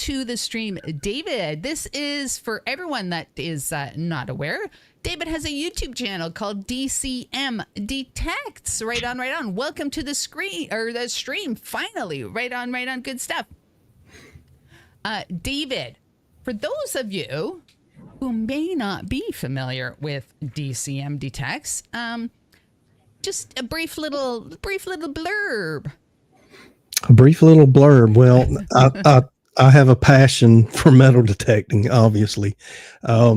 to the stream, David. This is for everyone that is not aware. David has a YouTube channel called DCM Detects. Right on, right on. Welcome to the screen or the stream. Finally, right on, right on. Good stuff. David, for those of you who may not be familiar with DCM Detects, just a brief little blurb. A brief little blurb. Well, I have a passion for metal detecting. Obviously, I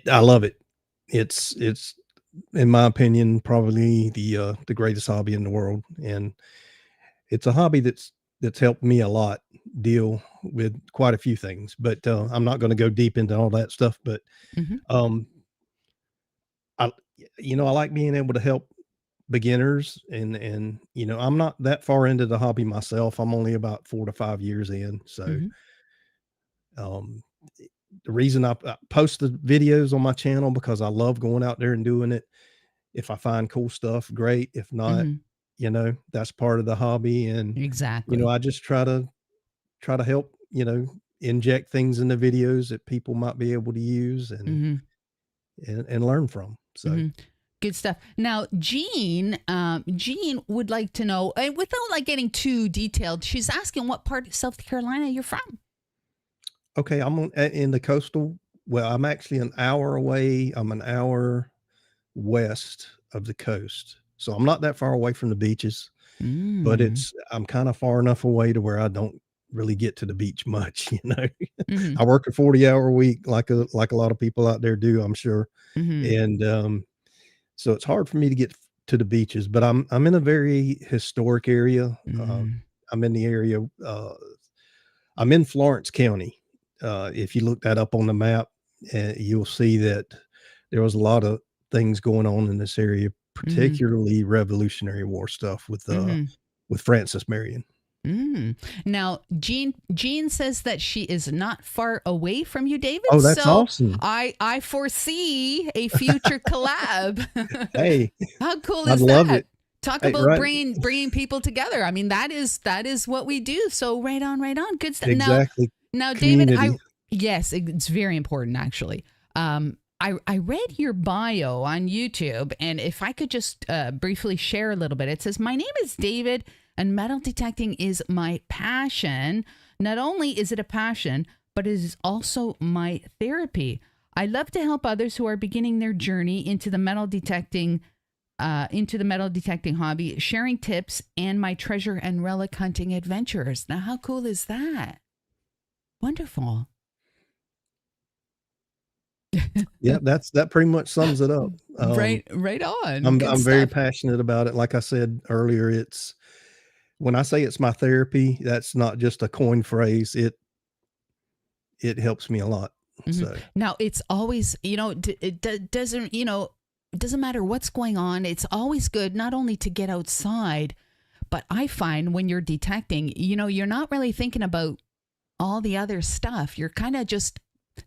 love it. It's in my opinion probably the greatest hobby in the world, and it's a hobby that's helped me a lot deal with quite a few things. But I'm not going to go deep into all that stuff. But I like being able to help beginners, and I'm not that far into the hobby myself. I'm only about 4 to 5 years in. So the reason I post the videos on my channel, because I love going out there and doing it. If I find cool stuff, great. If not, that's part of the hobby. And exactly, I just try to help, inject things in the videos that people might be able to use and learn from. So good stuff. Now, Jean would like to know, without getting too detailed, she's asking what part of South Carolina you're from. Okay, I'm in the coastal. Well, I'm actually an hour away. I'm an hour west of the coast, so I'm not that far away from the beaches. But I'm kind of far enough away to where I don't really get to the beach much. I work a 40-hour week, like a lot of people out there do, I'm sure, and so it's hard for me to get to the beaches. But I'm in a very historic area. I'm in the area. I'm in Florence County. If you look that up on the map, you'll see that there was a lot of things going on in this area, particularly Revolutionary War stuff with Francis Marion. Now, Jean says that she is not far away from you, David. Oh, that's awesome. I foresee a future collab. Hey, how cool is love that? It. Talk about bringing people together. I mean, that is what we do. So right on. Good stuff. Exactly. Now, David, yes, it's very important, actually. I read your bio on YouTube, and if I could just briefly share a little bit. It says, "My name is David, and metal detecting is my passion. Not only is it a passion, but it is also my therapy. I love to help others who are beginning their journey into the metal detecting hobby, sharing tips and my treasure and relic hunting adventures." Now, how cool is that? Wonderful. Yeah, that pretty much sums it up. Right on. I'm very passionate about it. Like I said earlier, when I say it's my therapy, that's not just a coin phrase. It helps me a lot. So now it's always, it doesn't matter what's going on. It's always good not only to get outside, but I find when you're detecting, you're not really thinking about all the other stuff. You're kind of just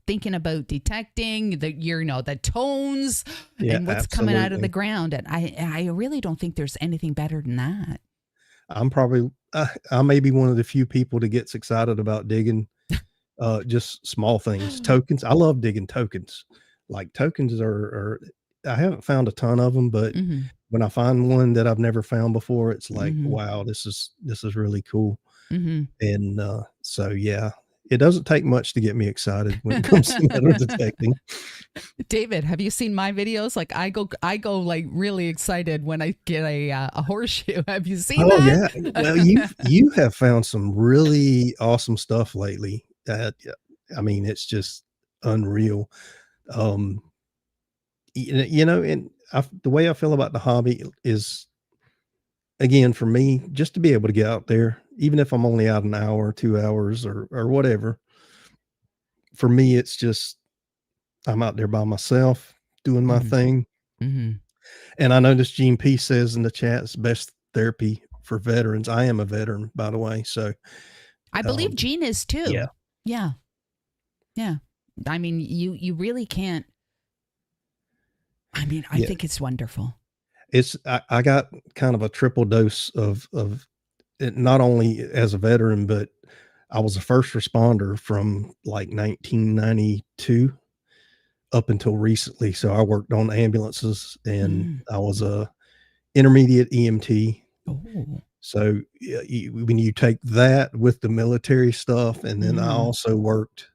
thinking about detecting the tones and what's coming out of the ground. And I really don't think there's anything better than that. I may be one of the few people that gets excited about digging just small things. Tokens. I love digging tokens. Like tokens are I haven't found a ton of them, but when I find one that I've never found before, it's like, wow, this is really cool. And so yeah, it doesn't take much to get me excited when it comes to metal detecting. David, have you seen my videos? Like I go like really excited when I get a horseshoe. Have you seen that? Oh yeah. Well, you have found some really awesome stuff lately. I mean, it's just unreal. And the way I feel about the hobby is, again, for me, just to be able to get out there, even if I'm only out an hour, 2 hours or whatever, for me, it's just, I'm out there by myself doing my thing. And I noticed Gene P says in the chat, it's best therapy for veterans. I am a veteran, by the way. So I believe Gene is too. Yeah. I mean, you really can't. I mean, I think it's wonderful. I got kind of a triple dose of it, not only as a veteran, but I was a first responder from like 1992 up until recently. So I worked on ambulances and Mm. I was a intermediate EMT. Oh. So when you take that with the military stuff, and then I Mm. also worked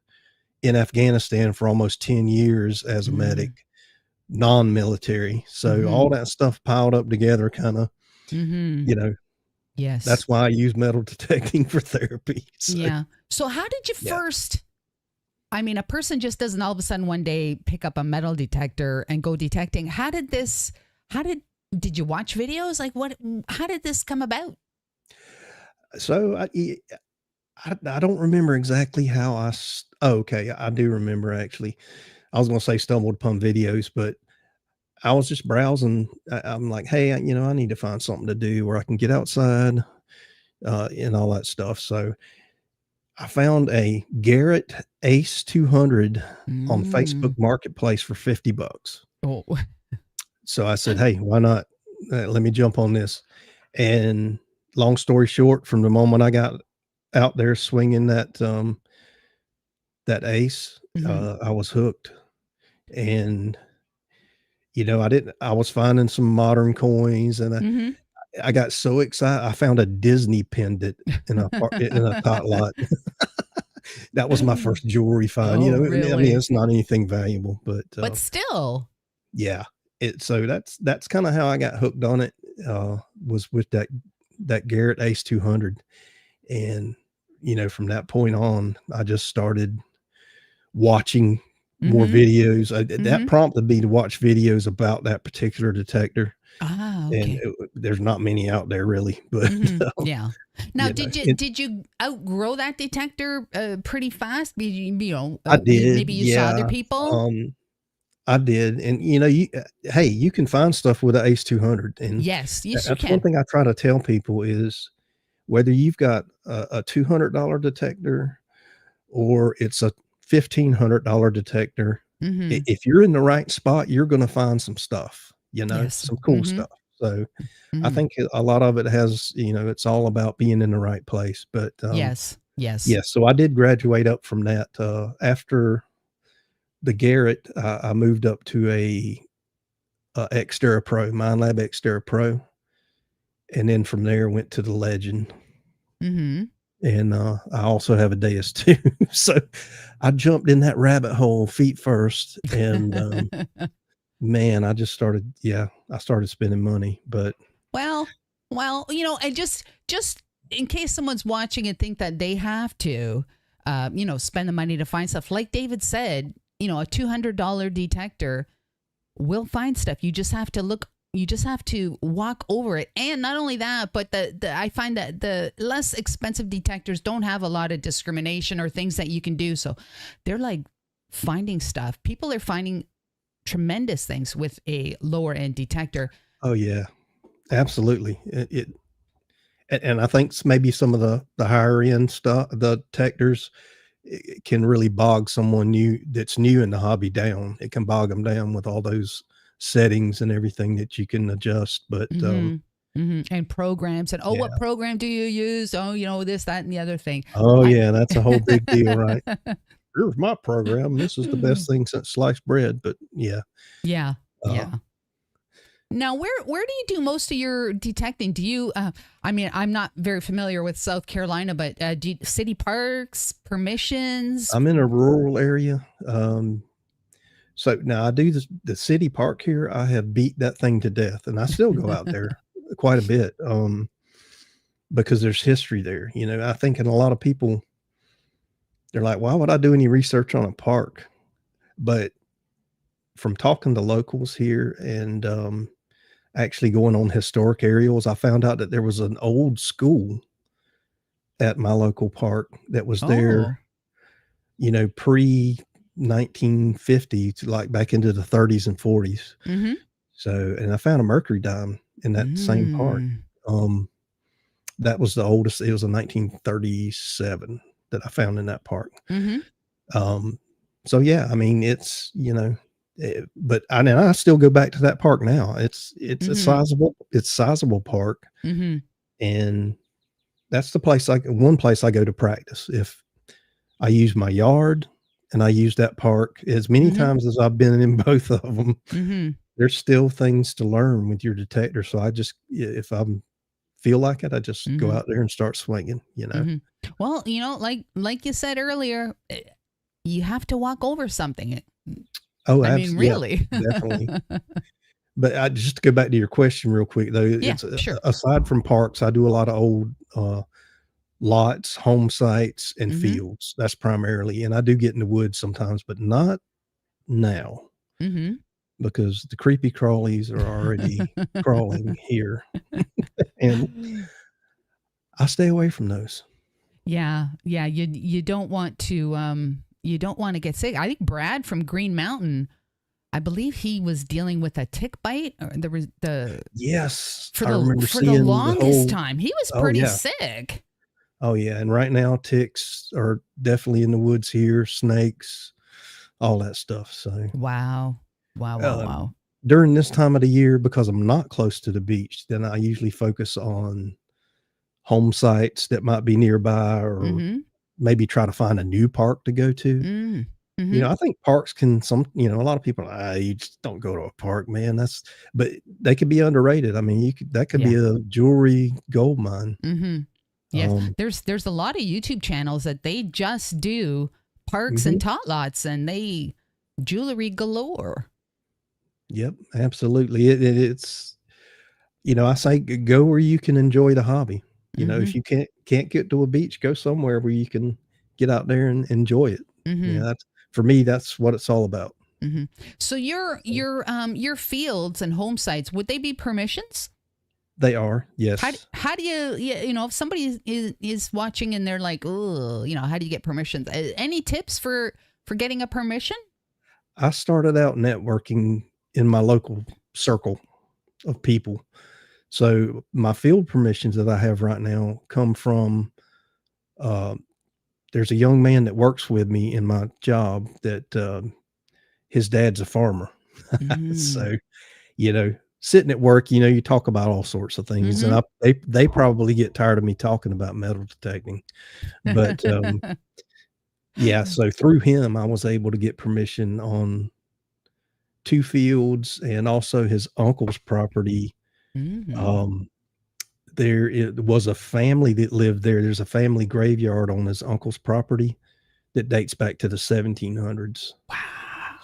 in Afghanistan for almost 10 years as a medic, Mm. non-military. So all Mhm. that stuff piled up together kind of, Mhm. you know, Yes. that's why I use metal detecting for therapy. So Yeah. So how did you yeah. first I mean, a person just doesn't all of a sudden one day pick up a metal detector and go detecting. How did you watch videos? Like how did this come about? So I don't remember exactly how oh, okay. I do remember actually. I was going to say stumbled upon videos, but I was just browsing. I'm like, hey, I need to find something to do where I can get outside and all that stuff. So I found a Garrett Ace 200 on Facebook Mm. Marketplace for $50. Oh. So I said, hey, why not? Let me jump on this. And long story short, from the moment I got out there swinging that Ace, Mhm. I was hooked. And I was finding some modern coins, and Mhm. I got so excited. I found a Disney pendant in a tot lot. That was my first jewelry find. Oh, I mean, really? it's not anything valuable, but But still. yeah. So that's kind of how I got hooked on it. Was with that Garrett Ace 200, and from that point on, I just started watching more Mhm. videos. That Mhm. prompted me to watch videos about that particular detector, Ah, and okay. there's not many out there really, but Yeah. Now, you know, did you outgrow that detector pretty fast? I did, Maybe you saw other yeah. people. Um, I did, and hey, you can find stuff with an Ace 200, and Yes, yes, you that's one can. thing I try to tell people is whether you've got a $200 detector or it's a $1,500 detector, Mm-hmm. if you're in the right spot, you're going to find some stuff, Yes. some cool Mm-hmm. stuff. So I Mm-hmm. think a lot of it has, it's all about being in the right place. But Yes. Yes. yeah, so I did graduate up from that. After the Garrett, I moved up to a Xterra Pro, MindLab Xterra Pro, and then from there went to the Legend. Mm-hmm. And I also have a Deus too. So I jumped in that rabbit hole feet first, and man, I started spending money. But Well, and just in case someone's watching and think that they have to, spend the money to find stuff. Like David said, a $200 detector will find stuff. You just have to look. You just have to walk over it. And not only that, but I find that the less expensive detectors don't have a lot of discrimination or things that you can do. So they're like finding stuff. People are finding tremendous things with a lower end detector. oh yeah, absolutely. And I think maybe some of the higher end stuff, the detectors, it can really bog someone that's new in the hobby down. It can bog them down with all those settings and everything that you can adjust. But Mm-hmm. Mm-hmm. And programs and what yeah, program do you use? Oh, this, that, and the other thing. oh I yeah, that's a whole big deal, right? Here's my program. This is the best thing since sliced bread. But yeah, Yeah, uh, yeah. Now, where do you do most of your detecting? Do you? I mean, I'm not very familiar with South Carolina, but city parks, permissions? I'm in a rural area. So now I do the city park here. I have beat that thing to death, and I still go out there quite a bit. Because there's history there. I think, and a lot of people, they're like, why would I do any research on a park? But from talking to locals here and actually going on historic aerials, I found out that there was an old school at my local park that was there, Oh. pre 1950, to like back into the 30s and 40s. Mm-hmm. So, and I found a mercury dime in that same park. Mm. Um, that was the oldest. It was a 1937 that I found in that park. Mm-hmm. Um, so yeah, I mean, but I still go back to that park now. It's Mm-hmm. sizable park, Mm-hmm. and that's the place one place I go to practice. If I use my yard and I use that park as many Mm-hmm. times as I've been in both of them, Mm-hmm. there's still things to learn with your detector. So if I feel like it, I just go Mm-hmm. out there and start swinging, you know? Mm-hmm. Well, like you said earlier, you have to walk over something. Oh, I mean, yeah, really. definitely. But just to go back to your question real quick though, Yeah, it's sure. aside from parks, I do a lot of old lots, home sites, and Mm-hmm. fields. That's primarily, and I do get in the woods sometimes, but not now Mm-hmm. because the creepy crawlies are already crawling here, and I stay away from those. Yeah, yeah. You don't want to get sick. I think Brad from Green Mountain, I believe he was dealing with a tick bite, or there was the Yes, for I the remember for the seeing the longest whole. time. He was Oh pretty yeah, sick. oh yeah, and right now ticks are definitely in the woods here, snakes, all that stuff. So Wow. Wow, wow, um, wow. during this time of the year, because I'm not close to the beach, then I usually focus on home sites that might be nearby, or Mm-hmm. maybe try to find a new park to go to. Mm. Mm-hmm. I think parks can a lot of people, you just don't go to a park, man. But they could be underrated. I mean, that could Yeah. be a jewelry gold mine. Mm-hmm. Yes. Um, There's a lot of YouTube channels that they just do parks and mhm. tot lots, and they jewelry galore. Yep, absolutely. It's I say go where you can enjoy the hobby. Mm-hmm. If you can't get to a beach, go somewhere where you can get out there and enjoy it. Mm-hmm. That's for me, that's what it's all about. Mm-hmm. So your fields and home sites, would they be permissions? They are, yes. How do you, if somebody is watching and they're like, oh, how do you get permissions? Any tips for getting a permission? I started out networking in my local circle of people. So my field permissions that I have right now come from, uh, there's a young man that works with me in my job that, his dad's a farmer. Mm. So, sitting at work, you talk about all sorts of things, and Mm-hmm. they probably get tired of me talking about metal detecting. But, yeah, so through him, I was able to get permission on 2 fields and also his uncle's property. Mm. Um, there it was a family that lived there. There's a family graveyard on his uncle's property that dates back to the 1700s. Wow.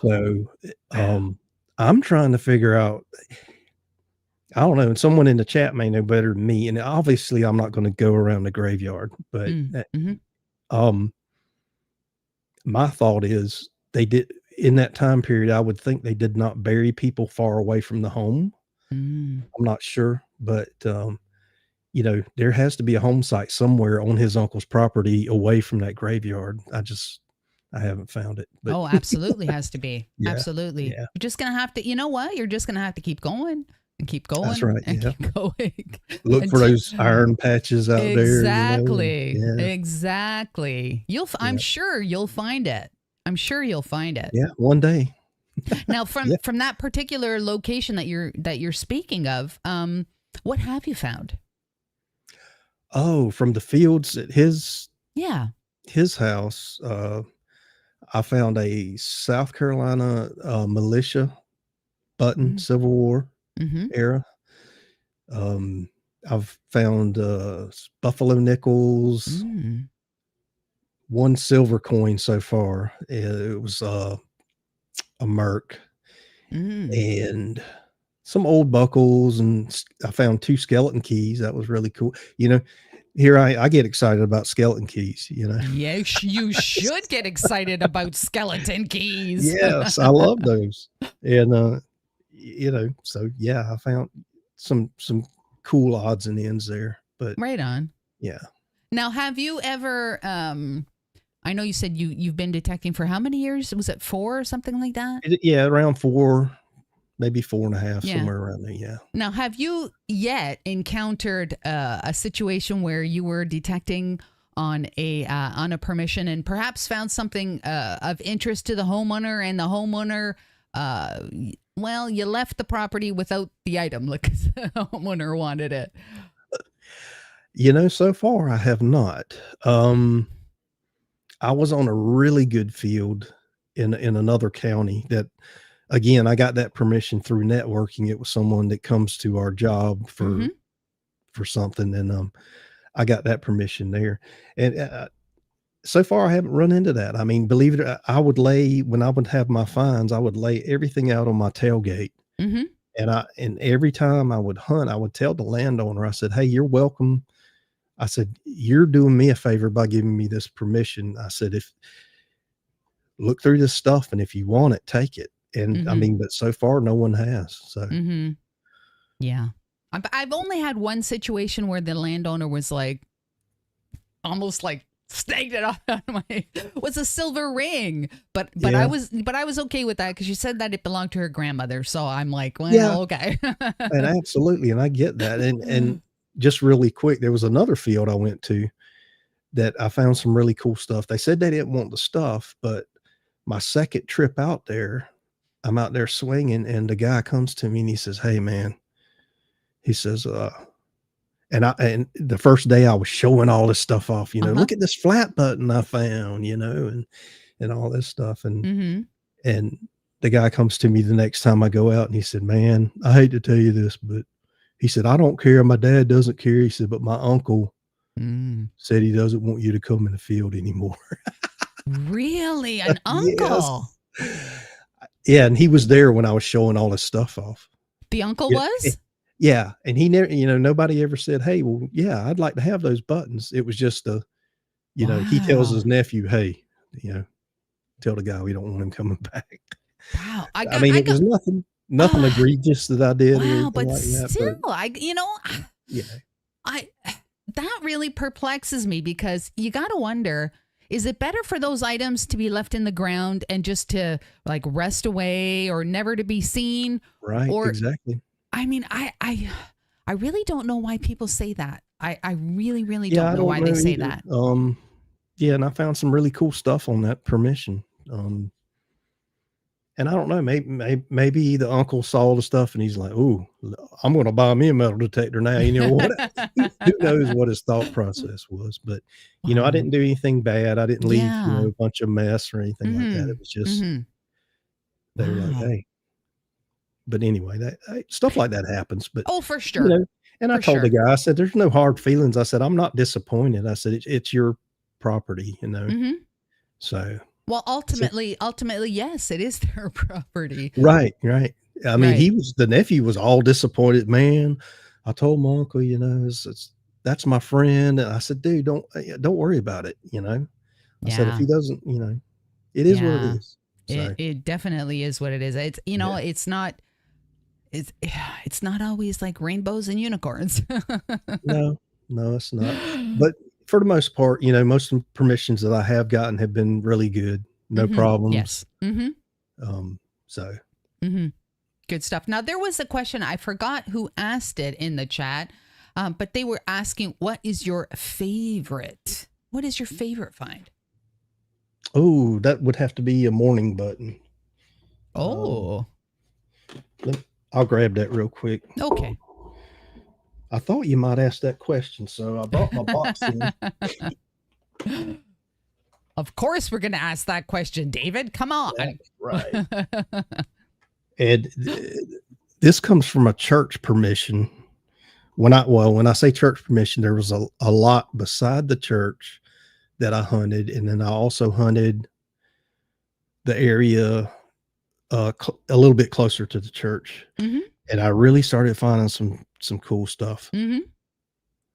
So, Wow. I'm trying to figure out, I don't know, and someone in the chat may know better than me, and obviously I'm not gonna go around the graveyard, but, Mm. Mm-hmm. um, my thought is they did in that time period, I would think they did not bury people far away from the home. Mm. I'm not sure, but, there has to be a home site somewhere on his uncle's property away from that graveyard. I haven't found it, but Oh, absolutely has to be. yeah, Absolutely. yeah, You're just gonna have to, you know what? You're just gonna have to keep going and keep that's going right, and yeah. keep going. Look for Until- those iron patches out there, exactly. yeah, Exactly. I'm yeah, sure you'll find it. I'm sure you'll find it. yeah, one day. Now, Yeah. from that particular location that you're speaking of, what have you found? Oh, from the fields at Yeah. his house, I found a South Carolina, militia button, Mm. Civil War Mm-hmm. era. Um, I've found, buffalo nickels, Mm. 1 silver coin so far. It was, a Merc, Mm. and some old buckles, and I found 2 skeleton keys. That was really cool. Here I get excited about skeleton keys. Yes, you should get excited about skeleton keys. Yes, I love those. And, so yeah, I found some cool odds and ends there, but Right on. yeah. Now, have you ever? I know you said you've been detecting for how many years? Was it 4 or something like that? Yeah, around 4, maybe 4.5, Yeah. somewhere around there, yeah. Now, have you yet encountered a situation where you were detecting on a permission and perhaps found something of interest to the homeowner, and the homeowner, well, you left the property without the item, like the homeowner wanted it. So far I have not. I was on a really good field in another county that, again, I got that permission through networking. It was someone that comes to our job Mm-hmm. for something, and I got that permission there. And so far, I haven't run into that. I mean, believe it, I would lay when I would have my finds, I would lay everything out on my tailgate, Mm-hmm. and every time I would hunt, I would tell the landowner, I said, "Hey, you're welcome." I said, "You're doing me a favor by giving me this permission." I said, "If look through this stuff, and if you want it, take it." And I Mm-hmm. mean, but so far, no one has. So Mm-hmm. Yeah. I've only had one situation where the landowner was like, almost like snagged it off out of my was a silver ring, but yeah, I was okay with that because she said that it belonged to her grandmother, so I'm like, yeah, well, okay. and absolutely, and I get that. And just really quick, there was another field I went to that I found some really cool stuff. They said they didn't want the stuff, but my second trip out there, I'm out there swinging, and the guy comes to me and he says, "Hey, man," he says, and the first day I was showing all this stuff off, Uh-huh. "Look at this flat button I found," and all this stuff, Mm-hmm. and the guy comes to me the next time I go out and he said, "Man, I hate to tell you this, but," he said, "I don't care. My dad doesn't care." He said, "But my uncle Mm. said he doesn't want you to come in the field anymore." Really? An uncle? Yes. Yeah, and he was there when I was showing all this stuff off. The uncle Yeah, was? yeah, and he never, nobody ever said, "Hey, well, yeah, I'd like to have those buttons." It was just he tells his Wow. nephew, "Hey, you know, tell the guy we don't want him coming back." Wow. I mean, I it got was nothing ah egregious that I did or wow, anything but like that, still, but yeah, I that really perplexes me because you got to wonder, is it better for those items to be left in the ground and just to like rest away or never to be seen? right, Or exactly. I mean, I really don't know why people say that. I really really Yeah, don't I know don't why they know say either. that. Yeah, and I found some really cool stuff on that permission. And I don't know, maybe the uncle saw the stuff and he's like, "Ooh, I'm gonna buy me a metal detector now," what who knows what his thought process was, but, I Wow. didn't do anything bad, I didn't leave, Yeah. a bunch of mess or anything like that, it Mhm. was just Mhm. they were like, Wow. "Hey," but anyway, stuff like that happens, but, Oh, for you sure. know and I For told the sure. guy, I said, "There's no hard feelings," I said, "I'm not disappointed," I said, It's your property," Mhm. so Well, so ultimately, yes, it is their property. right, right. I mean, Right. the nephew was all disappointed, "Man, I told my uncle, that's my friend," and I said, "Dude, don't worry about it," I said, "If Yeah. he doesn't," it is what it Yeah. is. So, It definitely is what it is. It's yeah. it's it's not always like rainbows and unicorns. No, no, it's not. But for the most part, most of the permissions that I have gotten have been really good, no Mhm. problems. Yes. Mhm. So Mhm. Good stuff. Now there was a question, I forgot who asked it in the chat, but they were asking, "What is your favorite? What is your favorite find?" oh, that would have to be a morning button. Um, Oh, lem I'll grab that real quick. okay. I thought you might ask that question, so I brought my box in. Of course, we're going to ask that question, David. Come on. That's right. And this comes from a church permission. When I say church permission, there was a lot beside the church that I hunted, and then I also hunted the area a little bit closer to the church, hmm and I really started finding some cool stuff. hmm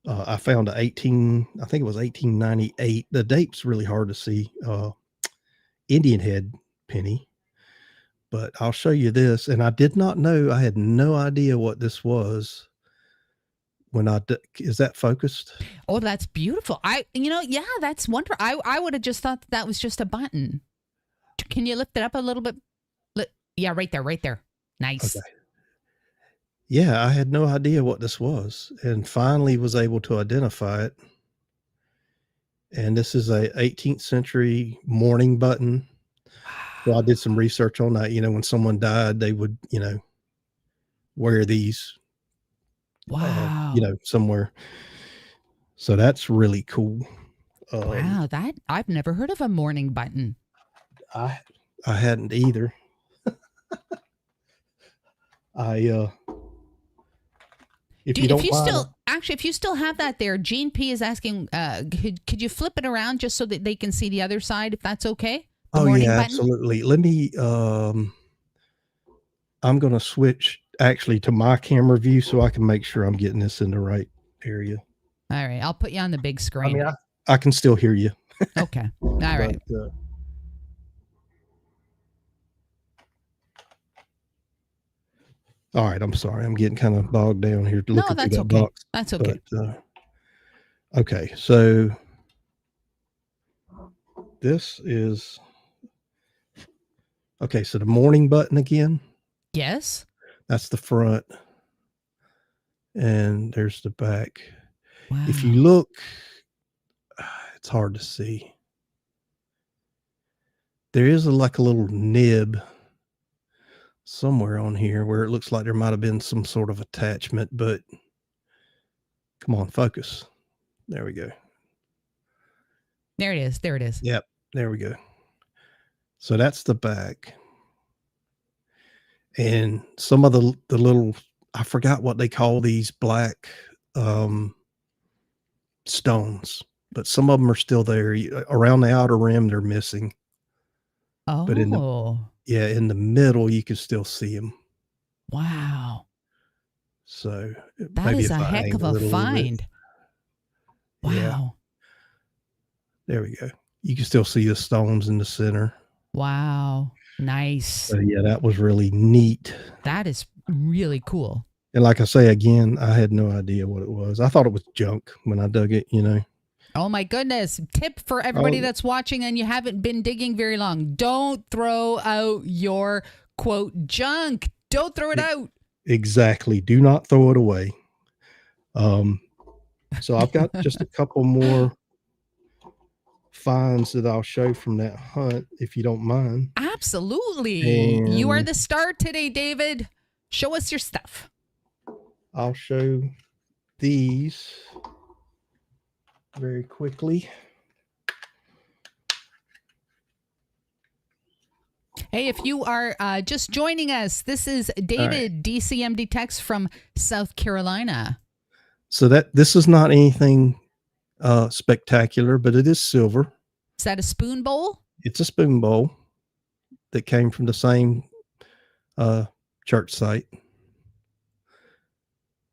I found I think it was 1898. The date's really hard to see. Indian head penny, but I'll show you this. And I did not know. I had no idea what this was is that focused? Oh, that's beautiful. Yeah, that's wonderful. I would have just thought that was just a button. Can you lift it up a little bit? Yeah, right there, right there. Okay. Nice. Yeah, I had no idea what this was, and finally was able to identify it. And this is a 18th century mourning button. So I did some research on that. When someone died, they would, wear these, Wow. somewhere. So that's really cool. Wow, that I've never heard of a morning button. I I hadn't either. I if you If don't you mind, still actually, if you still have that there, Gene P is asking, could you flip it around just so that they can see the other side, if that's okay? The oh morning yeah, button. absolutely. Let me I'm going to switch actually to my camera view so I can make sure I'm getting this in the right area. All right, I'll put you on the big I mean, screen. I can still hear you, Okay. All but right. all right. I'm sorry. I'm getting kind of bogged down here No, looking through that's that okay. box. That's okay. But okay, so this is okay. So the morning button again. Yes. That's the front, and there's the back. Wow. If you look, it's hard to see. There is like a little nib somewhere on here where it looks like there might have been some sort of attachment, but come on, focus. There we go. There it is. There it is. Yep, there we go. So that's the back. And some of the little, I forgot what they call these black stones, but some of them are still there. Around the outer rim, they're missing. But in the middle, you can still see them. Wow. So That maybe is if a I heck of angle a it a little bit. find. Yeah, Wow. there we go. You can still see the stones in the center. Wow. Nice. So yeah, that was really neat. That is really cool. And like I say again, I had no idea what it was. I thought it was junk when I dug it, you know. Oh my goodness. Tip for everybody that's watching and you haven't been digging very long. Don't throw out your quote junk. Don't throw it out. Exactly. Do not throw it away. So I've got just a couple more finds that I'll show from that hunt, if you don't mind. Absolutely. And you are the star today, David. Show us your stuff. I'll show these very quickly. Hey, if you are just joining us, this is David, right. DCM Detects from South Carolina. So this is not anything spectacular, but it is silver. Is that a spoon bowl? It's a spoon bowl that came from the same church site.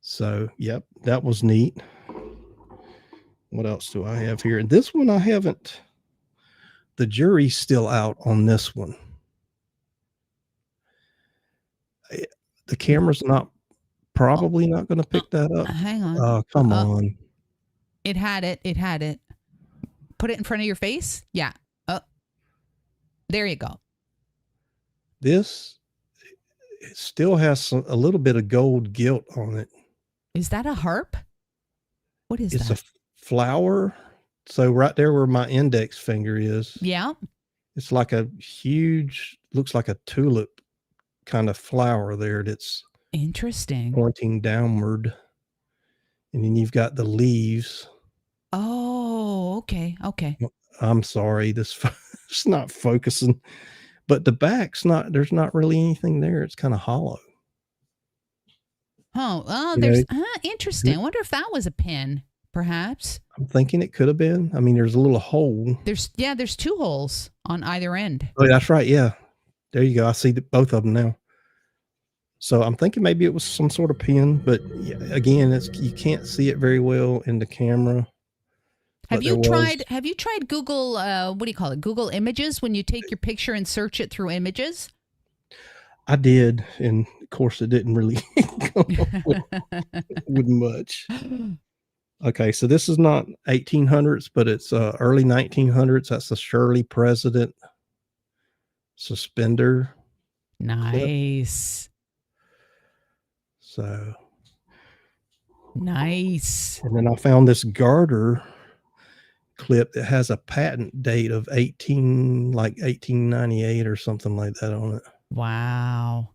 So, yep, that was neat. What else do I have here? And this one I haven't. The jury's still out on this one. The camera's probably not going to pick that up. Hang on. Oh, come on. It had it. It had it. Put it in front of your face. Yeah. Oh, there you go. This it still has a little bit of gold gilt on it. Is that a harp? What is that? It's a flower. So right there where my index finger is. Yeah. It's like a huge, looks like a tulip kind of flower there that's interesting, pointing downward. And then you've got the leaves. Oh, okay. Okay. I'm sorry. It's not focusing. But the back's there's not really anything there. It's kind of hollow. Oh, there's interesting. I wonder if that was a pin, perhaps. I'm thinking it could have been. I mean, there's a little hole. There's 2 holes on either end. Oh, that's right. Yeah. There you go. I see both of them now. So I'm thinking maybe it was some sort of pin, but again, you can't see it very well in the camera. Have you tried Google, what do you call it? Google Images, when you take your picture and search it through images? I did. And of course it didn't really come up with much. Okay. So this is not 1800s, but it's early 1900s. That's the Shirley President suspender. Nice. Clip. So nice. And then I found this garter clip that has a patent date of 1898 or something like that on it. Wow.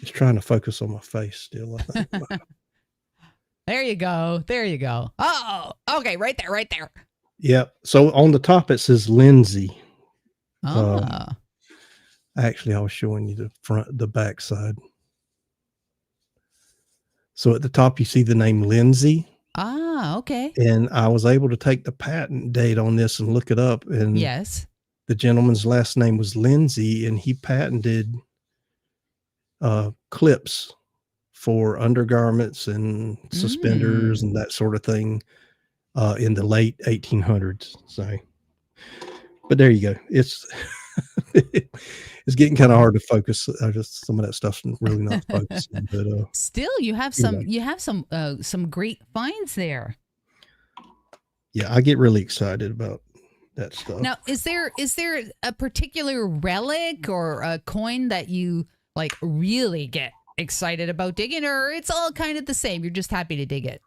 It's trying to focus on my face still, I think. There you go. There you go. Oh, okay. Right there. Right there. Yep. So on the top it says Lindsay. Ah. Actually, I was showing you the back side. So at the top you see the name Lindsay. Ah, okay. And I was able to take the patent date on this and look it up. And Yes. the gentleman's last name was Lindsay, and he patented clips for undergarments and suspenders and that sort of thing in the late 1800s. So, but there you go. It's it's getting kind of hard to focus. Just some of that stuff's really not focusing. But still, you have some great finds there. Yeah, I get really excited about that stuff. Now, is there a particular relic or a coin that you like really get excited about digging, or it's all kind of the same? You're just happy to dig it.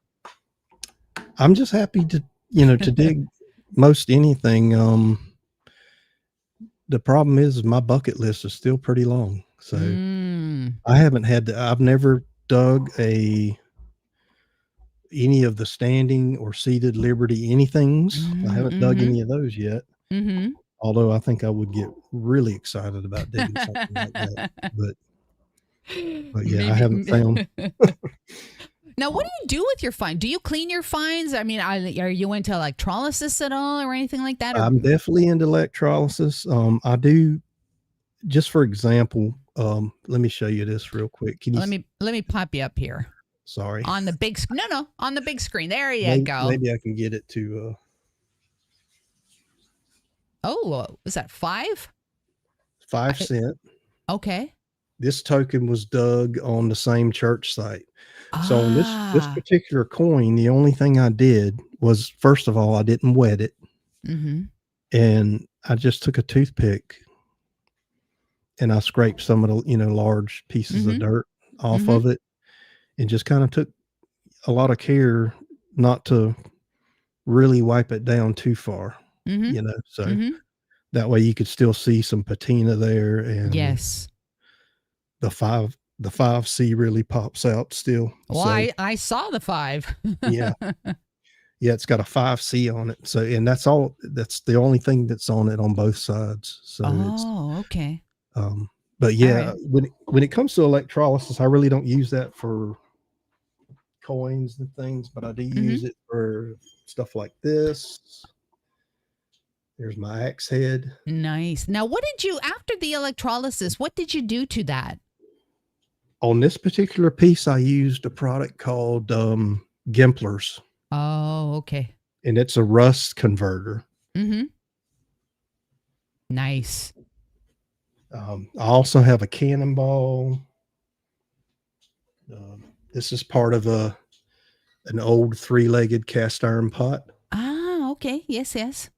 I'm just happy to to dig most anything. The problem is my bucket list is still pretty long, so I haven't had to. I've never dug any of the standing or seated Liberty anythings. I haven't dug any of those yet. Although I think I would get really excited about digging something like that. But yeah, I haven't found. Now, what do you do with your find? Do you clean your finds? I mean, are you into electrolysis at all or anything like that? Or? I'm definitely into electrolysis. I do, just for example, let me show you this real quick. Can you let me pop you up here. Sorry. On the big no, on the big screen. There you go. Maybe I can get it to Oh, is that 5 cents? Okay. This token was dug on the same church site. So on this particular coin, the only thing I did was, first of all, I didn't wet it. And I just took a toothpick and I scraped some of the, large pieces of dirt off of it, and just kind of took a lot of care not to really wipe it down too far, so that way you could still see some patina there. And yes, the 5C really pops out still. Well, so, I saw the 5. Yeah. Yeah, it's got a 5C on it. So, and that's the only thing that's on it on both sides. So okay. But yeah, right. When it comes to electrolysis, I really don't use that for coins and things, but I do use it for stuff like this. There's my axe head. Nice. Now, what did you, after the electrolysis, what did you do to that? On this particular piece, I used a product called Gimplers. Oh, okay. And it's a rust converter. Nice. I also have a cannonball. This is part of an old 3-legged cast iron pot. Ah, okay. Yes, yes.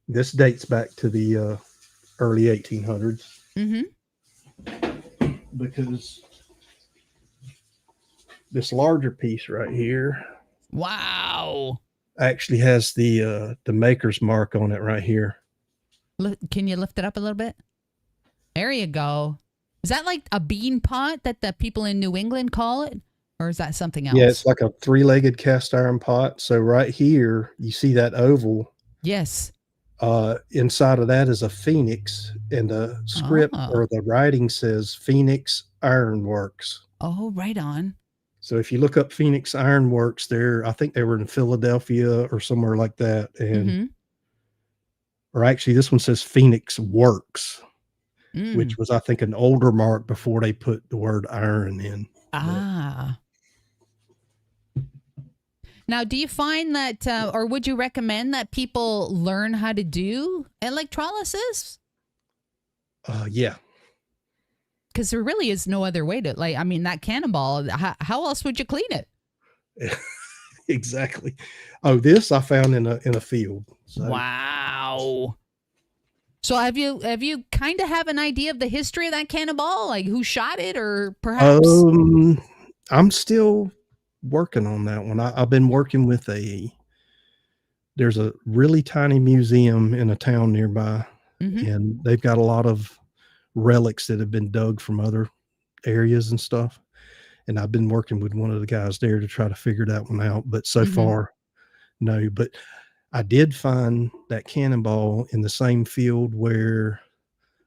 This dates back to the early 1800s. Because this larger piece right here, wow, actually has the maker's mark on it right here. Can you lift it up a little bit? There you go. Is that like a bean pot that the people in New England call it? Or is that something else? Yeah, it's like a 3-legged cast iron pot. So right here, you see that oval. Yes. Inside of that is a phoenix, and the script or the writing says Phoenix Iron Works. Oh, right on. So if you look up Phoenix Iron Works, I think they were in Philadelphia or somewhere like that. And or actually this one says Phoenix Works, which was, I think, an older mark before they put the word iron in. Now, do you find that, or would you recommend that people learn how to do electrolysis? Yeah. Because there really is no other way to, that cannonball, how else would you clean it? Exactly. Oh, this I found in a field. So. Wow. So have you kind of have an idea of the history of that cannonball? Like who shot it, or perhaps? I'm still working on that one. I've been working with there's a really tiny museum in a town nearby, and they've got a lot of relics that have been dug from other areas and stuff. and I've been working with one of the guys there to try to figure that one out. But so Mhm. far, no. But I did find that cannonball in the same field where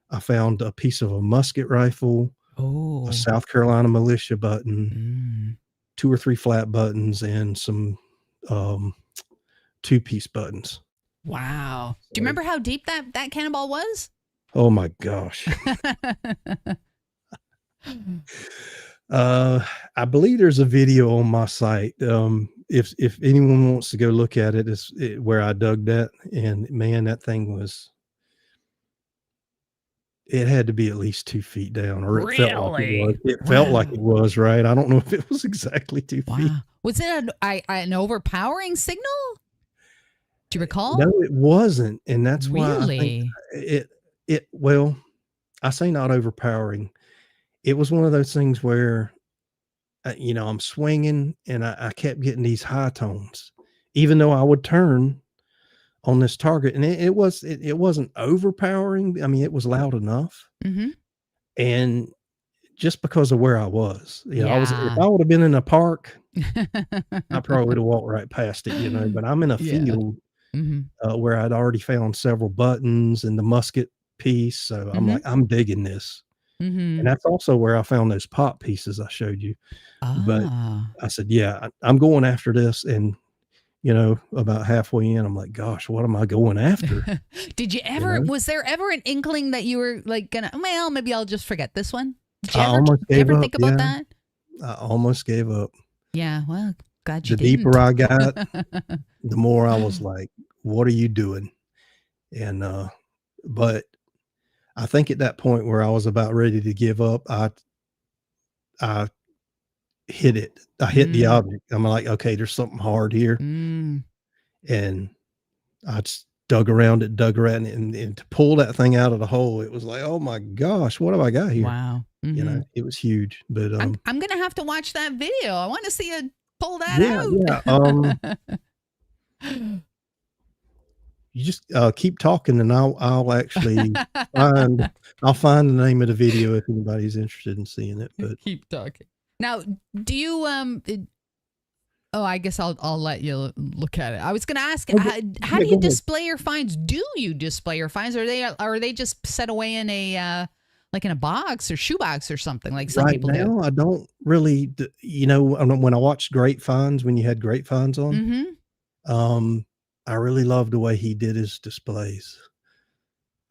I found a piece of a musket rifle, a Oh. South Carolina militia button, Mm. 2 or 3 flat buttons, and some, um, two-piece buttons. Wow. Do you So, remember how deep that cannonball was? oh my gosh. Uh, I believe there's a video on my site. If anyone wants to go look at it, where I dug that, and man, that thing was, it had to be at least 2 feet down, or it felt like it was. Really? It felt like Wow. it was, right? I don't know if it was exactly 2 feet. Wow. Was it an overpowering signal? Do you recall? No, it wasn't, and that's why I think Really? well, I say not overpowering. It was one of those things where, I'm swinging and I kept getting these high tones, even though I would turn on this target, and it wasn't overpowering. I mean, it was loud enough, Mhm. and just because of where I was, if Yeah. I would have been in a park, I probably would have walked right past it, but I'm in a Yeah. field, Mhm. where I'd already found several buttons and the musket piece, so I'm like, Mhm. "I'm digging this." And Mhm. that's also where I found those pop pieces I showed you, but Ah. I said, "Yeah, I'm going after this," and, about halfway in, I'm like, "Gosh, what am I going after?" Did you You ever know? was there ever an inkling that you were like gonna, well, maybe I'll just forget this one? Did you I almost gave ever up, think about yeah, that? I almost gave up. Yeah, well, glad you The deeper didn't. I got, the more I was like, "What are you doing?" And, but I think at that point where I was about ready to give up, I hit it. I hit the Mm, object. I'm like, "Okay, there's something hard here," mm, and I just dug around it, dug around it, and to pull that thing out of the hole, it was like, "Oh my gosh, what have I got here?" wow. Mhm. It was huge, but, I'm gonna have to watch that video. I wanna see you pull yeah, yeah, that out. you just, keep talking and I'll actually find I'll find the name of the video if anybody's interested in seeing it, but Keep talking. Now, do you oh, I guess I'll let you look at it. I was going to ask, okay, how yeah, do you go ahead. display your finds? Do you display your finds? Are they just set away in a like in a box or shoebox or something like some Right people do? now, I don't really when I watched Grapevines, when you had Grapevines on, Mm-hmm. um, I really loved the way he did his displays.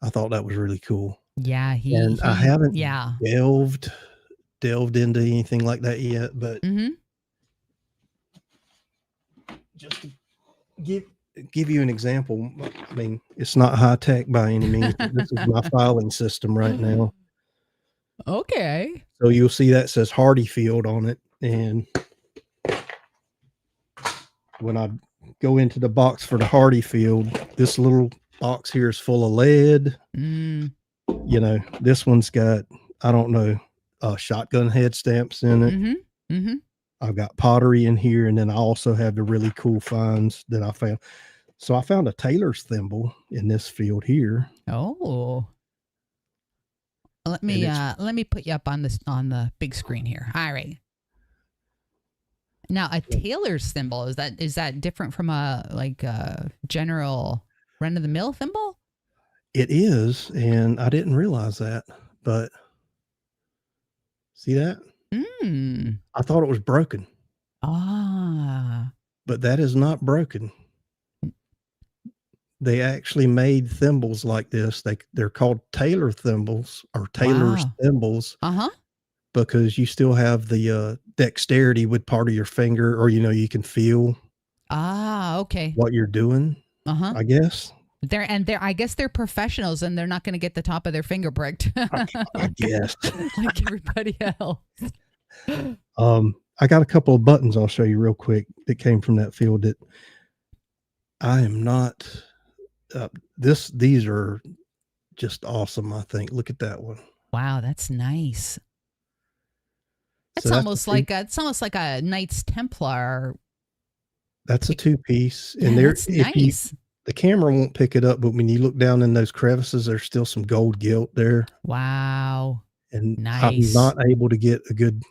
I thought that was really cool, Yeah, and I haven't yeah. delved into anything like that yet, but Mm-hmm. just to give give you an example, I mean, it's not high tech by any means, but this is my filing system right now. Okay. So you'll see that says Hardyfield on it, and when I go into the box for the Hardyfield, this little box here is full of lead. Mm. This one's got, I don't know, shotgun head stamps in it. Mm-hmm. Mm-hmm. I've got pottery in here, and then I also have the really cool finds that I found. So I found a tailor's thimble in this field here, Oh. and it's Let me put you up on this on the big screen here. All right. Now, a tailor's thimble, is that different from a like a general run of the mill thimble? it is, and I didn't realize that, but see that? Mm. I thought it was broken, Ah. but that is not broken. They actually made thimbles like this. They're called Taylor thimbles or Taylor's Wow. thimbles Uh-huh. because you still have the, dexterity with part of your finger, or, you can feel Ah, okay. what you're doing, Uh-huh. I guess. They're I guess they're professionals and they're not going to get the top of their finger pricked I I guess. like everybody else. I got a couple of buttons I'll show you real quick that came from that field that I am not, these are just awesome, I think. Look at that one. Wow, that's nice. So that's a two It's almost like a Knights Templar. that's a two-piece, and Yeah, that's nice. the camera won't pick it up, but when you look down in those crevices, there's still some gold gilt there, Wow. and I'm Nice. not able to get a good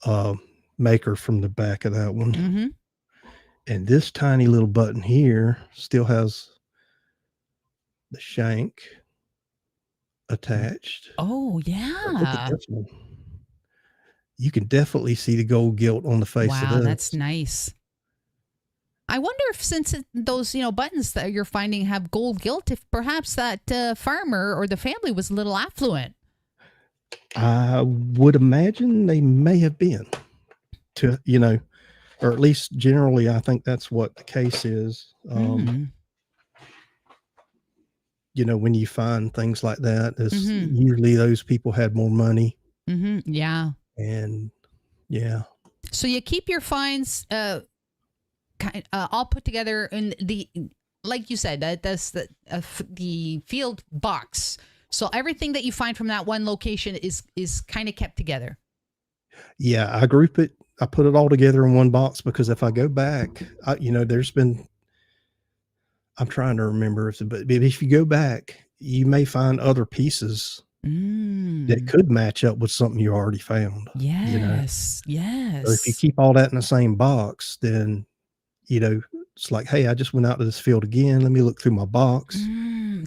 uh, maker from the back of that one. Mm-hmm. And this tiny little button here still has the shank attached. Oh, But look at yeah. this one. You can definitely see the gold gilt on the face of Wow, that's this. nice. I wonder if since those buttons that you're finding have gold gilt, if perhaps that farmer or the family was a little affluent. I would imagine they may have been to, or at least generally, I think that's what the case is. Mm. When you find things like that, it's Mm-hmm. usually those people had more money. Mm-hmm. Yeah. And yeah, So you keep your finds all put together in the, like you said, that's the field box. So everything that you find from that one location is kind of kept together. yeah, I group it. I put it all together in one box because if I go back, there's been, I'm trying to remember, but if you go back, you may find other pieces that Mm. could match up with something you already found, you know? Yes. So if you Yes. keep all that in the same box, then, you know, it's like, "Hey, I just went out to this field again. Let me look through my box."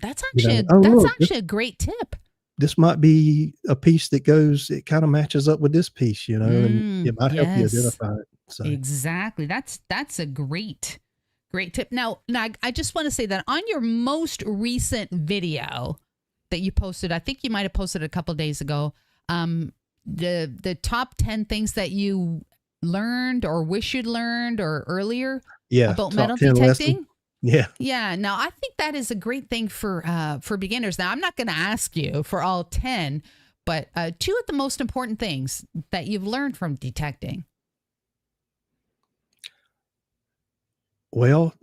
That's You actually know, "Oh, look, a great tip. this might be a piece that goes it kinda matches up with this piece," and it might help you Yes. identify it. So, Exactly. That's a great tip. Now I just want to say that on your most recent video that you posted, I think you might have posted a couple days ago, the top 10 things that you learned or wish you'd learned or earlier yeah, about top metal 10 lesson. detecting. Yeah. Yeah, now I think that is a great thing for beginners. Now I'm not going to ask you for all 10, but two of the most important things that you've learned from detecting. Well,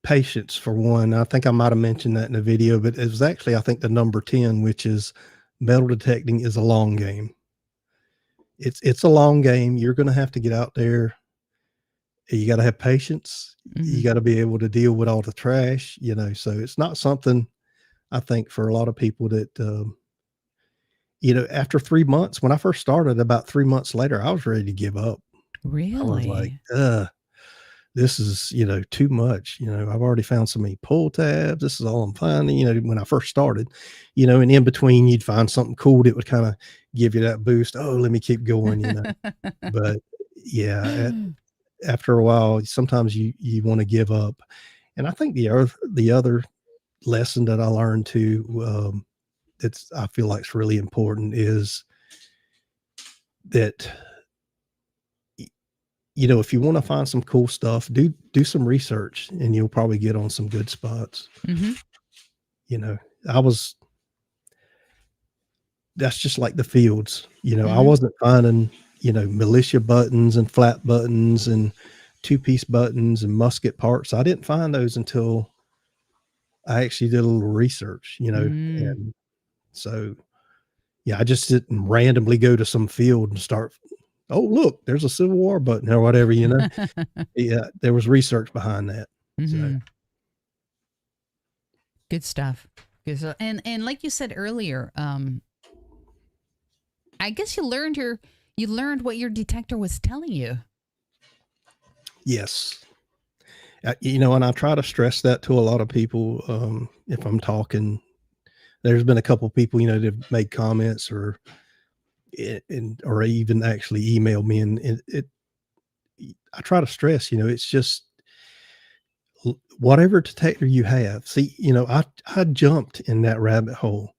patience for one. I think I might have mentioned that in the video, but it was actually, I think, the number 10, which is metal detecting is a long game. It's a long game. You're gonna have to get out there. You gotta have patience. You Hmm. gotta be able to deal with all the trash, so it's not something I think for a lot of people that, after 3 months when I first started, about 3 months later, I was ready to give up. I was like, Really? "Ugh, this is, too much, I've already found so many pull tabs. This is all I'm finding," when I first started, and in between you'd find something cool that would kinda give you that boost. "Oh, let me keep going." But yeah, after a while, sometimes you wanna give up. And I think the other lesson that I learned too, that's I feel like is really important is that, y if you wanna find some cool stuff, do some research, and you'll probably get on some good spots. Hmm. You know, I was that's just like the fields, I Hmm. wasn't finding, militia buttons and flat buttons and two-piece buttons and musket parts. I didn't find those until I actually did a little research, Mm. and so, yeah, I just didn't randomly go to some field and start, "Oh, look, there's a Civil War button," or whatever. Yeah, there was research behind that. So, Hmm. Good stuff. Good stuff. And like you said earlier, I guess you learned what your detector was telling you. yes. And I try to stress that to a lot of people, if I'm talking. There's been a couple people, that have made comments or even actually emailed me, and I try to stress, it's just whatever detector you have. See, I jumped in that rabbit hole.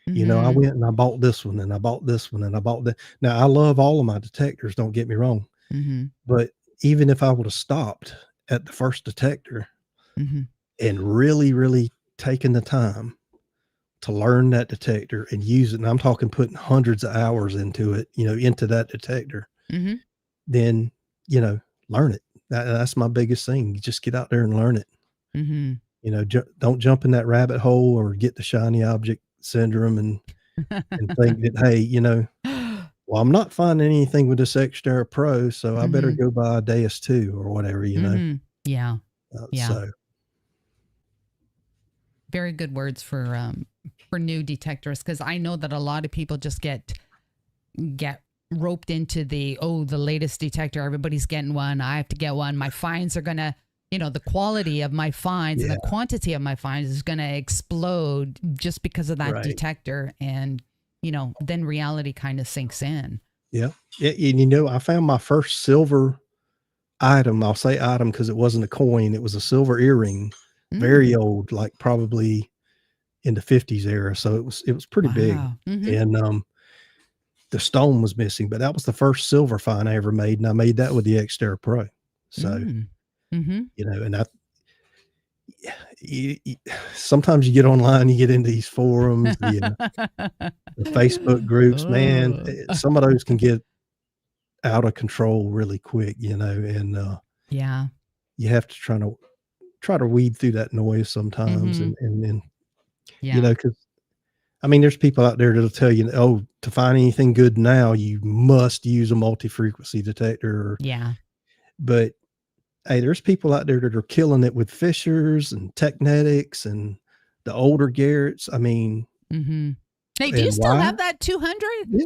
I Hmm. went and I bought this one and I bought this one and I bought that. Now I love all of my detectors, don't get me wrong. Hmm. But even if I would have stopped at the first detector Hmm. and really, really taken the time to learn that detector and use it, and I'm talking putting hundreds of hours into it, into that detector, Hmm. then, learn it. That's my biggest thing. You just get out there and learn it. Hmm. Don't jump in that rabbit hole or get the shiny object syndrome and think that, hey, well, I'm not finding anything with this Xterra Pro, so I better Hmm. go buy a Deus 2 or whatever. Hmm. Yeah. Yeah. So Very good words for new detectors because I know that a lot of people just get roped into the latest detector. Everybody's getting one. I have to get one. My fines are gonna, the quality of my fines and Yeah, the quantity of my fines is gonna explode just because of that right. detector. And then reality kind of sinks in. Yeah. Yeah, and I found my first silver item. I'll say item because it wasn't a coin. It was a silver earring, Mm, very old, like probably in the 50s era. So it was pretty big. wow. Mm-hmm. And the stone was missing, but that was the first silver find I ever made, and I made that with the Xterra Pro. So, Mm, mm-hmm. and you sometimes you get online, you get into these forums, the Facebook groups, man, Oh. some of those can get out of control really quick, and Yeah. you have to try to weed through that noise sometimes, Mm-hmm. and Yeah. because I mean, there's people out there that'll tell you, oh, to find anything good now, you must use a multi-frequency detector. Yeah. But hey, there's people out there that are killing it with Fishers and Technetics and the older Garretts. I mean, Mm-hmm. Hey, do you and still why? have that 200? Yeah,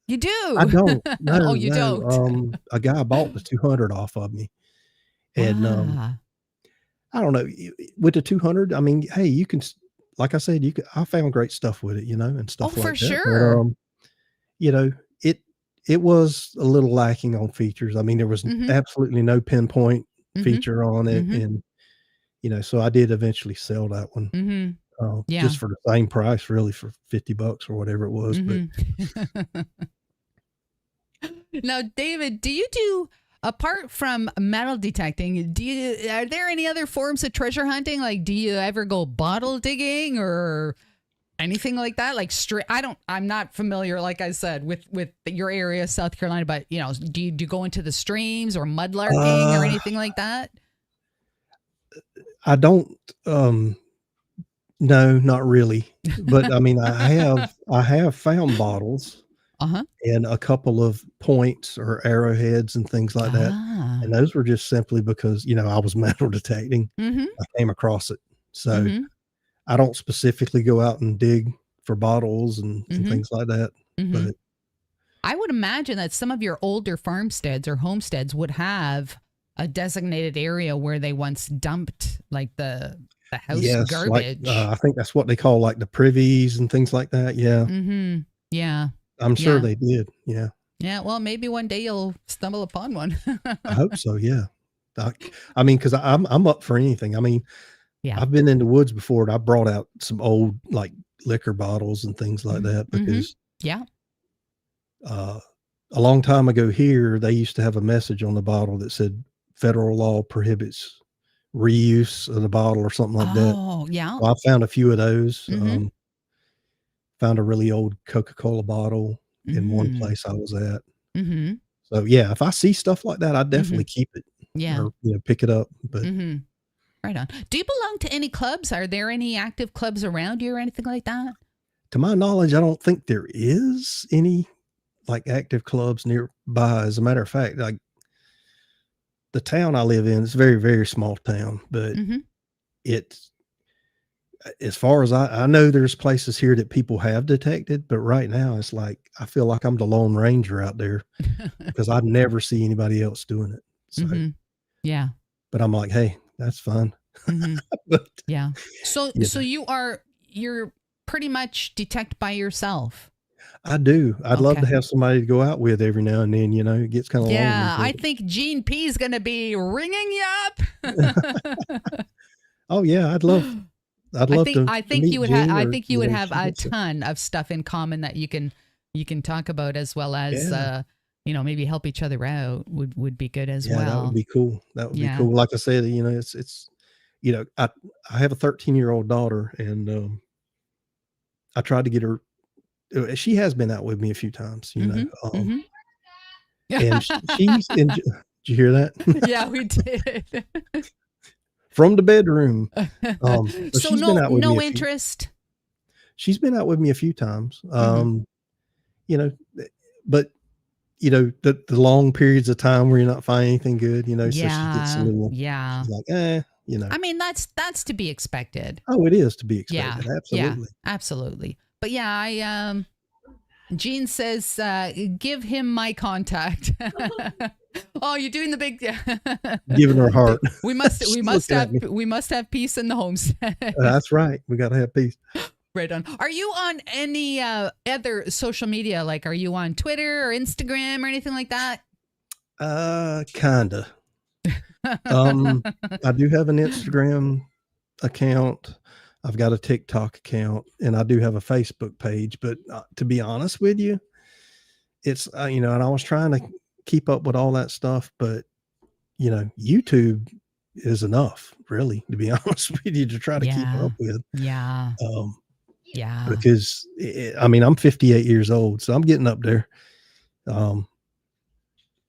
You I do. don't. No, Oh, you no. don't. A guy bought the 200 off of me, and Wow. I don't know, with the 200. I mean, hey, you can, like I said, you can. I found great stuff with it, and Oh, stuff for like that. But sure. you know, it it was a little lacking on features. I mean, there was Mm-hmm. absolutely no pinpoint Mm-hmm. feature on it, Mm-hmm. and so I did eventually sell that one, Mm-hmm. Yeah. just for the same price, really, for $50 or whatever it was. But Mm-hmm. Now, David, do you do apart from metal detecting, are there any other forms of treasure hunting? Like, do you ever go bottle digging or anything like that? Like straight, I'm not familiar, like I said, with your area, South Carolina, but do you go into the streams or mudlarking or uh, anything like that? I don't. No, not really. But I mean, I have found bottles Uh huh. and a couple of points or arrowheads and things like that, Ah. and those were just simply because I was metal detecting. Mm-hmm. I came across it, so Mm-hmm. I don't specifically go out and dig for bottles and Mm-hmm. things like that, Mm-hmm. but I would imagine that some of your older farmsteads or homesteads would have a designated area where they once dumped like the house yes, like, garbage. I think that's what they call, like, the privies and things like that, yeah. Mm-hmm. Yeah. I'm sure Yeah. they did, yeah. Yeah. Well, maybe one day you'll stumble upon one. I hope so, yeah. I I mean, 'cause I'm up for anything. I mean, Yeah. I've been in the woods before, and I brought out some old, like, liquor bottles and things like that Mm-hmm. because, Yeah. uh, a long time ago here, they used to have a message on the bottle that said, "Federal law prohibits reuse of the bottle," or something like that. Oh, yeah. Well, I found a few of those, Mm-hmm. found a really old Coca-Cola bottle in one Mm. place I was at. Mm-hmm. So, yeah, if I see stuff like that, I Mm-hmm. definitely keep it Yeah. or, pick it up, but Mm-hmm. Right on. Do you belong to any clubs? Are there any active clubs around you or anything like that? to my knowledge, I don't think there is any, like, active clubs nearby. As a matter of fact, like, the town I live in is a very, very small town, but Mm-hmm. it's as far as I know there's places here that people have detected, but right now it's like I feel like I'm the lone ranger out there because I never see anybody else doing it. So, Mm-hmm. Yeah. but I'm like, "Hey, that's fine." Mm-hmm. But, Yeah. So you so know, you're pretty much detect by yourself. I do. I'd love to Okay. have somebody to go out with every now and then, it gets kinda lonely, Yeah, I but think Gene P is gonna be ringing you up. oh, yeah, I'd love to meet Jean I or, think you would have she a gets to. ton of stuff in common that you can talk about as well as Yeah. maybe help each other out would be good as Yeah, that would well. be cool. That would be Yeah. cool. Like I said, it's I have a 13-year-old daughter, and, I tried to get her she has been out with me a few times, Mhm. Mhm. and did you hear that? Yeah, we did. From the bedroom. So So no interest. she's been out with me a few times, Mhm. you know, eh, but, the long periods of time where you're not finding anything good, so she gets a Yeah. little Yeah. she's like, I mean, that's to be expected. Oh, it is to be Yeah. expected, Yeah. absolutely. Absolutely. But yeah, Gene says, give him my contact. Oh, you're doing the big. Giving her a heart. We must She's looking at me. we must have peace in the homestead. That's right. We got to have peace. Right on. Are you on any other social media? Like, are you on Twitter or Instagram or anything like that? Kinda. I do have an Instagram account. I've got a TikTok account, and I do have a Facebook page. But to be honest with you, it's and I was trying to keep up with all that stuff, but YouTube is enough, really, to be honest with you, to try to keep up with. Yeah. Yeah. Because I'm 58 years old, so I'm getting up there.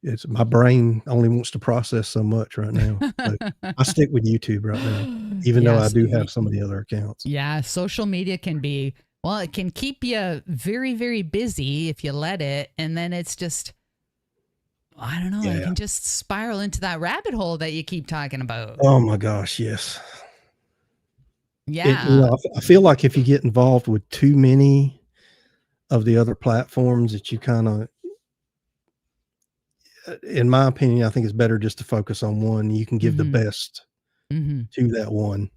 It's my brain only wants to process so much right now. But I stick with YouTube right now, even though I do have some of the other accounts. Yeah, social media can be, well, it can keep you very, very busy if you let it, and then it's just, I don't know, it can just spiral into that rabbit hole that you keep talking about. Oh my gosh, yes. Yeah. I feel like if you get involved with too many of the other platforms, that you kind of, in my opinion, I think it's better just to focus on one. You can give the best to that one,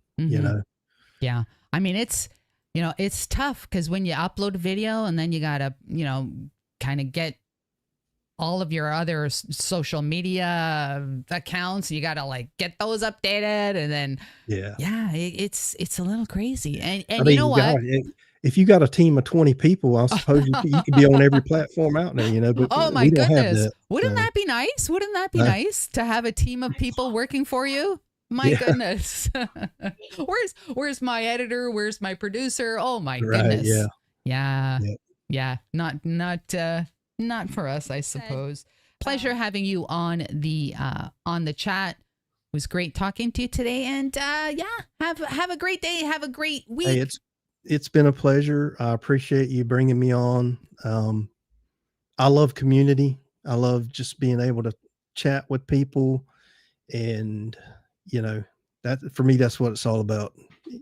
Yeah. I mean, it's tough because when you upload a video and then you got to, kind of get all of your other social media accounts, you got to like get those updated, and then it's a little crazy. And you know what? If you got a team of 20 people, I suppose you could be on every platform out there, but oh my goodness. Wouldn't that be nice? Wouldn't that be nice to have a team of people working for you? My goodness. Where's my editor? Where's my producer? Oh my goodness. Yeah. Not for us, I suppose. Pleasure having you on the chat. It was great talking to you today, and have a great day. Have a great week. Hey, it's been a pleasure. I appreciate you bringing me on. I love community. I love just being able to chat with people, and that for me, that's what it's all about.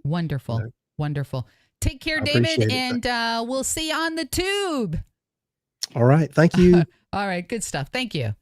Wonderful. Wonderful. Take care, David, and we'll see you on the tube. All right. Thank you. All right. Good stuff. Thank you.